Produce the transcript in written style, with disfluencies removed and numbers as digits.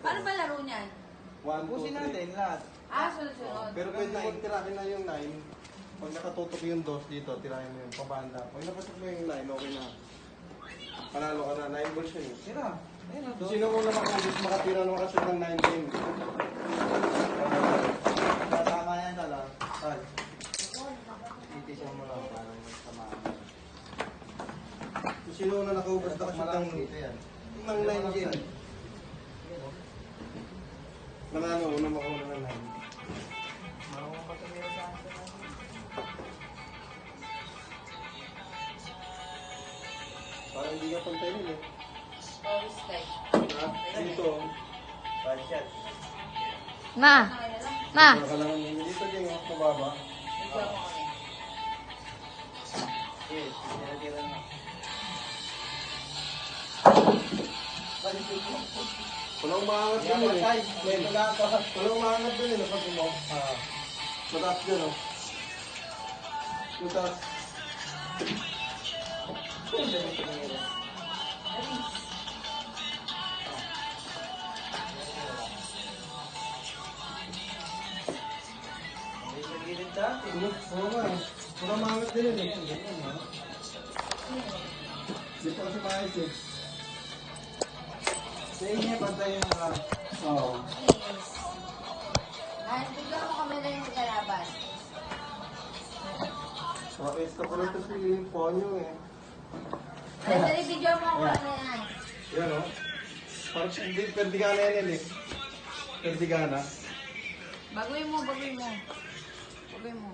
Paano ba laro niyan? 1, 2, Pusin 3. natin lahat. Sunod-sunod. Pero pwede mo tirahin na yung 9. Pag nakatutok yung dos dito, tirahin mo yung pabanda. Pag napasok mo yung 9, okay na. Panalo ka na. 9 balls yun eh. Tira. Ayun o, Kung sino mo naman kung makatira naman kasi ng 9 game. Kasama yan tala. Tal. Itisan mo lang para magsamaan. Kung sino na nakaubos na kasi Malang dito yan. ng 9 game. Manalo, una makauna ng 9. Marunong ka tumira sa akin. Parang hindi ka pantay nun eh. Always like. Ha? Dito. Bad shot. Ma! Ma! Nakalangan mo. Dito din yung mababa. Bigyan mo kami. Yes, tira-tira na. Walang umaangat Yan, dun eh. patay. May nalaka. Walang umaangat dun eh. Napag mo. Mataas dyan oh. Mataas. Hindi sa gilid dati. Oo nga eh. Walang umaangat din yun eh. Di pa kasi maayos eh. Sa inyo, pantay yung mga. Oo. Bigyan mo kami na yung kalaban. Pakis ka pala ito si Ponyo eh. Dali, bigyan mo ako na yan. Yan o. Parang hindi, perdigana yan eh. Perdigana. Baguhin mo, baguhin mo. Baguhin mo.